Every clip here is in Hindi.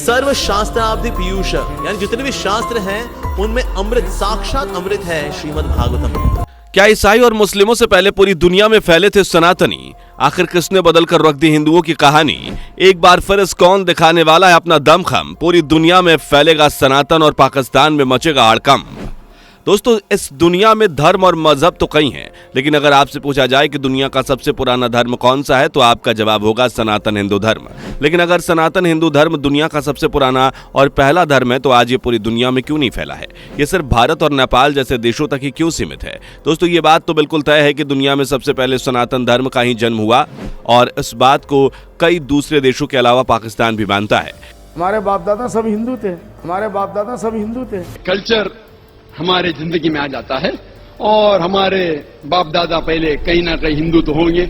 सर्व शास्त्राब्धि पीयूष, यानी जितने भी शास्त्र हैं उनमें अमृत, साक्षात अमृत है श्रीमद् भागवतम। क्या ईसाई और मुस्लिमों से पहले पूरी दुनिया में फैले थे सनातनी? आखिर किसने बदल कर रख दी हिंदुओं की कहानी? एक बार फिर इस कौन दिखाने वाला है अपना दमखम? पूरी दुनिया में फैलेगा सनातन और पाकिस्तान में मचेगा हड़कंप। दोस्तों, इस दुनिया में धर्म और मजहब तो कई हैं, लेकिन अगर आपसे पूछा जाए कि दुनिया का सबसे पुराना धर्म कौन सा है तो आपका जवाब होगा सनातन हिंदू धर्म। लेकिन अगर सनातन हिंदू धर्म दुनिया का सबसे पुराना और पहला धर्म है तो आज ये पूरी दुनिया में क्यों नहीं फैला है? ये सिर्फ भारत और नेपाल जैसे देशों तक ही क्यों सीमित है? दोस्तों, ये बात तो बिल्कुल तय है कि दुनिया में सबसे पहले सनातन धर्म का ही जन्म हुआ और इस बात को कई दूसरे देशों के अलावा पाकिस्तान भी मानता है। हमारे बाप दादा सब हिंदू थे, हमारे बाप दादा सब हिंदू थे। कल्चर हमारे जिंदगी में आ जाता है और हमारे बाप दादा पहले कहीं ना कहीं हिंदू तो होंगे,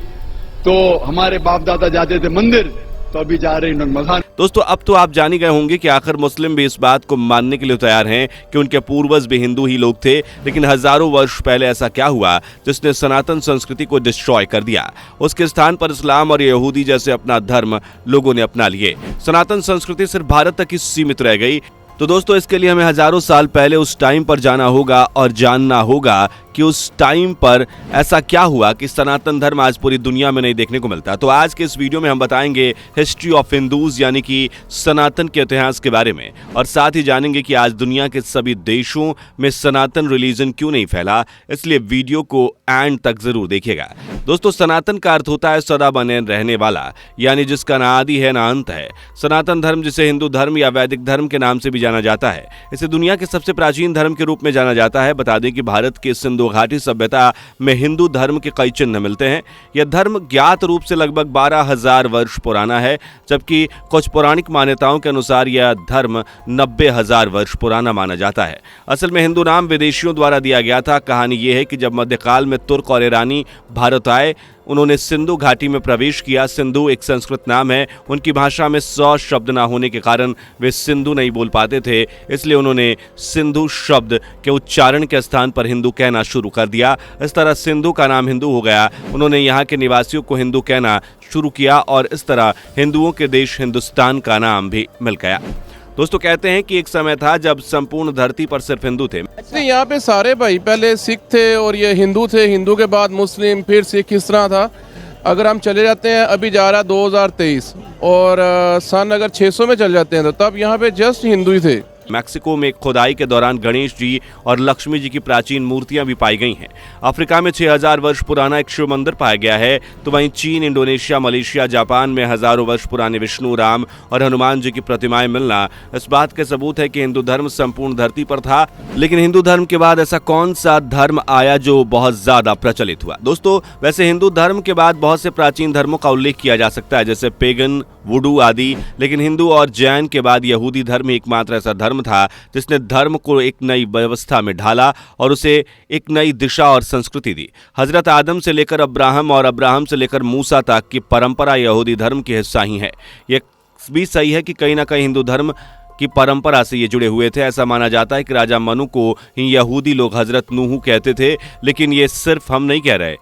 तो हमारे बाप दादा जाते थे मंदिर, तो अभी जा रहे हैं मकान। दोस्तों, अब तो आप जान ही गए होंगे कि आखिर मुस्लिम भी इस बात को मानने के लिए तैयार हैं कि उनके पूर्वज भी हिंदू ही लोग थे। लेकिन हजारों वर्ष पहले ऐसा क्या हुआ जिसने सनातन संस्कृति को डिस्ट्रॉय कर दिया? उसके स्थान पर इस्लाम और यहूदी जैसे अपना धर्म लोगों ने अपना लिए। सनातन संस्कृति सिर्फ भारत तक ही सीमित रह गई। तो दोस्तों, इसके लिए हमें हजारों साल पहले उस टाइम पर जाना होगा और जानना होगा कि उस टाइम पर ऐसा क्या हुआ कि सनातन धर्म आज पूरी दुनिया में नहीं देखने को मिलता। तो आज के इस वीडियो में हम बताएंगे हिस्ट्री ऑफ हिंदूज, यानी कि सनातन के इतिहास के बारे में, और साथ ही जानेंगे कि आज दुनिया के सभी देशों में सनातन रिलीजन क्यों नहीं फैला। इसलिए वीडियो को एंड तक जरूर देखिएगा। दोस्तों, सनातन का अर्थ होता है सदा बने रहने वाला, यानी जिसका ना आदि है ना अंत है। सनातन धर्म, जिसे हिंदू धर्म या वैदिक धर्म के नाम से भी जाना जाता है, इसे दुनिया के सबसे प्राचीन धर्म के रूप में जाना जाता है। बता दें कि भारत के सिंधु घाटी सभ्यता में हिंदू धर्म के कई चिन्ह मिलते हैं। यह धर्म ज्ञात रूप से लगभग 12,000 वर्ष पुराना है, जबकि कुछ पौराणिक मान्यताओं के अनुसार यह धर्म 90,000 वर्ष पुराना माना जाता है। असल में हिंदू नाम विदेशियों द्वारा दिया गया था। कहानी यह है कि जब मध्यकाल में तुर्क और ईरानी भारत आए, उन्होंने सिंधु घाटी में प्रवेश किया। सिंधु एक संस्कृत नाम है। उनकी भाषा में 100 शब्द ना होने के कारण वे सिंधु नहीं बोल पाते थे, इसलिए उन्होंने सिंधु शब्द के उच्चारण के स्थान पर हिंदू कहना शुरू कर दिया। इस तरह सिंधु का नाम हिंदू हो गया। उन्होंने यहाँ के निवासियों को हिंदू कहना शुरू किया और इस तरह हिंदुओं के देश हिंदुस्तान का नाम भी मिल गया। दोस्तों, कहते हैं कि एक समय था जब संपूर्ण धरती पर सिर्फ हिंदू थे। यहाँ पे सारे भाई पहले सिख थे और ये हिंदू थे, हिंदू के बाद मुस्लिम, फिर सिख, इस तरह था। अगर हम चले जाते हैं, अभी जा रहा 2023 और सन अगर 600 में चल जाते हैं तो तब यहाँ पे जस्ट हिंदू ही थे। मैक्सिको में खुदाई के दौरान गणेश जी और लक्ष्मी जी की प्राचीन मूर्तियां भी पाई गई हैं। अफ्रीका में 6000 वर्ष पुराना एक शिव मंदिर पाया गया है। तो वहीं चीन, इंडोनेशिया, मलेशिया, जापान में हजारों वर्ष पुराने विष्णु, राम और हनुमान जी की प्रतिमाएं मिलना इस बात के सबूत है कि हिंदू धर्म संपूर्ण धरती पर था। लेकिन हिंदू धर्म के बाद ऐसा कौन सा धर्म आया जो बहुत ज्यादा प्रचलित हुआ? दोस्तों, वैसे हिंदू धर्म के बाद बहुत से प्राचीन धर्मों का उल्लेख किया जा सकता है, जैसे पेगन, वुडू आदि। लेकिन हिंदू और जैन के बाद यहूदी धर्म एकमात्र ऐसा धर्म था जिसने धर्म को एक नई व्यवस्था में ढाला और उसे एक नई दिशा और संस्कृति दी। हजरत आदम से लेकर अब्राहम और अब्राहम से लेकर मूसा तक की परंपरा यहूदी धर्म की हिस्सा ही है। यह भी सही है कि कहीं ना कहीं हिंदू धर्म की परंपरा से ये जुड़े हुए थे। ऐसा माना जाता है कि राजा मनु को ही यहूदी लोग हजरत नूह कहते थे। लेकिन ये सिर्फ हम नहीं कह रहे,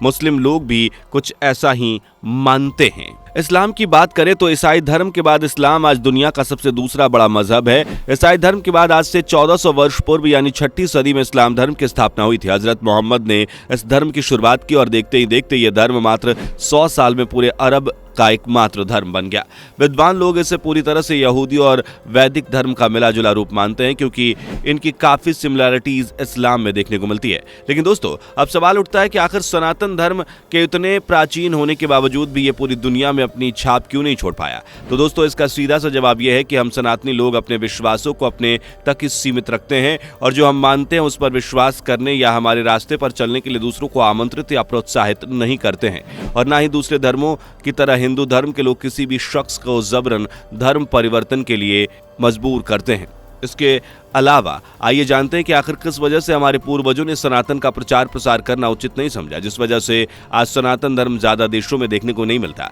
मुस्लिम लोग भी कुछ ऐसा ही मानते हैं। इस्लाम की बात करें तो ईसाई धर्म के बाद इस्लाम आज दुनिया का सबसे दूसरा बड़ा मजहब है। ईसाई धर्म के बाद आज से 1400 वर्ष पूर्व यानी 6ठी सदी में इस्लाम धर्म की स्थापना हुई थी। हजरत मोहम्मद ने इस धर्म की शुरुआत की और देखते ही देखते यह धर्म मात्र 100 साल में पूरे अरब का एकमात्र धर्म बन गया। विद्वान लोग इसे पूरी तरह से यहूदी और वैदिक धर्म का मिला जुला रूप मानते हैं, क्योंकि इनकी काफी सिमिलरिटीज इस्लाम में देखने को मिलती है। लेकिन दोस्तों, अब सवाल उठता है कि आखिर सनातन धर्म के इतने प्राचीन होने के बावजूद भी ये पूरी दुनिया में अपनी छाप क्यों नहीं छोड़ पाया? तो दोस्तों, इसका सीधा सा जवाब यह है कि हम सनातनी लोग अपने विश्वासों को अपने तक ही सीमित रखते हैं और जो हम मानते हैं उस पर विश्वास करने या हमारे रास्ते पर चलने के लिए दूसरों को आमंत्रित या प्रोत्साहित नहीं करते हैं। और ना ही दूसरे धर्मों की तरह हिंदू धर्म के लोग किसी भी शख्स को जबरन धर्म परिवर्तन के लिए मजबूर करते हैं। इसके अलावा आइए जानते हैं कि आखिर किस वजह से हमारे पूर्वजों ने सनातन का प्रचार प्रसार करना उचित नहीं समझा, जिस वजह से आज सनातन धर्म ज्यादा देशों में देखने को नहीं मिलता।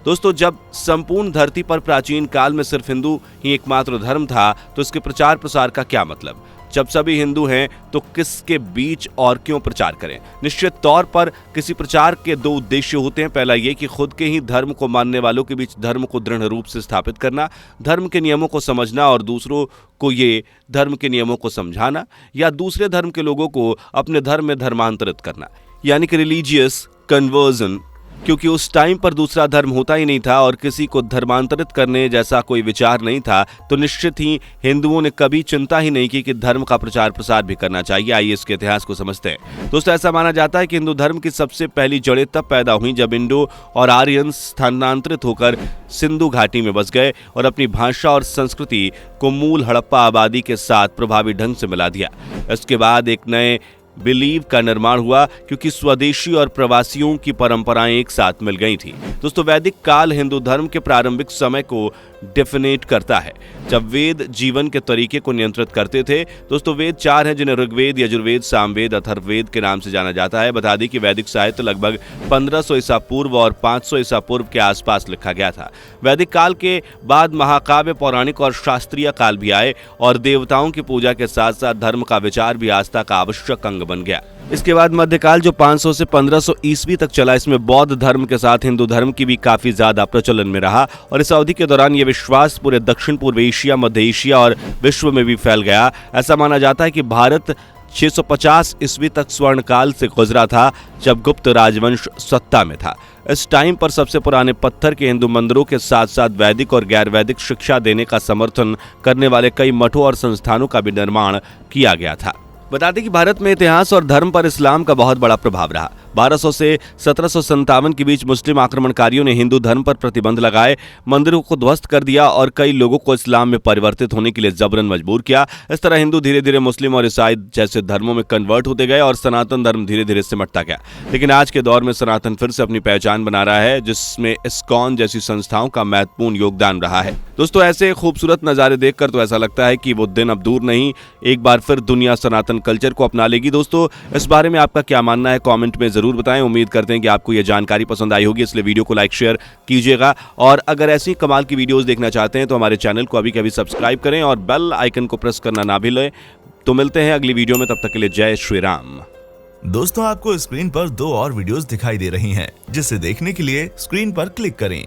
दोस्तों, जब संपूर्ण धरती पर प्राचीन काल में सिर्फ हिंदू ही एकमात्र धर्म था, तो इसके प्रचार प्रसार का क्या मतलब? जब सभी हिंदू हैं तो किसके बीच और क्यों प्रचार करें? निश्चित तौर पर किसी प्रचार के दो उद्देश्य होते हैं। पहला ये कि खुद के ही धर्म को मानने वालों के बीच धर्म को दृढ़ रूप से स्थापित करना, धर्म के नियमों को समझना और दूसरों को ये धर्म के नियमों को समझाना, या दूसरे धर्म के लोगों को अपने धर्म में धर्मांतरित करना, यानी कि रिलीजियस कन्वर्जन। क्योंकि उस टाइम पर दूसरा धर्म होता ही नहीं था और किसी को धर्मांतरित करने जैसा कोई विचार नहीं था, तो निश्चित ही हिंदुओं ने कभी चिंता ही नहीं की कि धर्म का प्रचार प्रसार भी करना चाहिए। आइए इसके इतिहास को समझते हैं। दोस्तों, ऐसा माना जाता है कि हिंदू धर्म की सबसे पहली जड़ें तब पैदा हुई जब इंडो और आर्यन स्थानांतरित होकर सिंधु घाटी में बस गए और अपनी भाषा और संस्कृति को मूल हड़प्पा आबादी के साथ प्रभावी ढंग से मिला दिया। इसके बाद एक नए बिलीव का निर्माण हुआ, क्योंकि स्वदेशी और प्रवासियों की परंपराएं एक साथ मिल गई थी। दोस्तों, वैदिक काल हिंदू धर्म के प्रारंभिक समय को डेफिनेट करता है, जब वेद जीवन के तरीके को नियंत्रित करते थे। दोस्तों, वेद 4 हैं, जिन्हें ऋग्वेद, यजुर्वेद, सामवेद, अथर्ववेद के नाम से जाना जाता है। बता दें कि वैदिक साहित्य लगभग 1500 ईसा पूर्व और 500 ईसा पूर्व के आसपास लिखा गया था। वैदिक काल के बाद महाकाव्य, पौराणिक और शास्त्रीय काल भी आए और देवताओं की पूजा के साथ साथ धर्म का विचार भी आस्था का आवश्यक अंग बन गया। इसके बाद मध्यकाल जो 500 से 1500 ईस्वी तक चला, इसमें बौद्ध धर्म के साथ हिंदू धर्म की भी काफी ज्यादा प्रचलन में रहा और इस अवधि के दौरान यह विश्वास पूरे दक्षिण पूर्व एशिया, मध्य एशिया और विश्व में भी फैल गया। ऐसा माना जाता है कि भारत 650 ईस्वी तक स्वर्ण काल से गुजरा था, जब गुप्त राजवंश सत्ता में था। इस टाइम पर सबसे पुराने पत्थर के हिंदू मंदिरों के साथ साथ वैदिक और गैर वैदिक शिक्षा देने का समर्थन करने वाले कई मठों और संस्थानों का भी निर्माण किया गया था। बता दें कि भारत में इतिहास और धर्म पर इस्लाम का बहुत बड़ा प्रभाव रहा। 1200 से 1757 के बीच मुस्लिम आक्रमणकारियों ने हिंदू धर्म पर प्रतिबंध लगाए, मंदिरों को ध्वस्त कर दिया और कई लोगों को इस्लाम में परिवर्तित होने के लिए जबरन मजबूर किया। इस तरह हिंदू धीरे धीरे मुस्लिम और ईसाई जैसे धर्मों में कन्वर्ट होते गए और सनातन धर्म धीरे धीरे सिमटता गया। लेकिन आज के दौर में सनातन फिर से अपनी पहचान बना रहा है, जिसमें इस्कॉन जैसी संस्थाओं का महत्वपूर्ण योगदान रहा है। दोस्तों, ऐसे खूबसूरत नज़ारे देखकर तो ऐसा लगता है कि वो दिन अब दूर नहीं, एक बार फिर दुनिया सनातन कल्चर को अपना लेगी। दोस्तों, इस बारे में आपका क्या मानना है, कमेंट में जरूर बताएं। उम्मीद करते हैं कि आपको यह जानकारी पसंद आई होगी, इसलिए वीडियो को लाइक शेयर कीजिएगा और अगर ऐसी कमाल की वीडियोस देखना चाहते हैं तो हमारे चैनल को अभी कभी सब्सक्राइब करें और बेल आइकन को प्रेस करना ना भूलें। तो मिलते हैं अगली वीडियो में, तब तक के लिए जय श्री राम। दोस्तों, आपको स्क्रीन पर 2 और वीडियोस दिखाई दे रही हैं, जिसे देखने के लिए स्क्रीन पर क्लिक करें।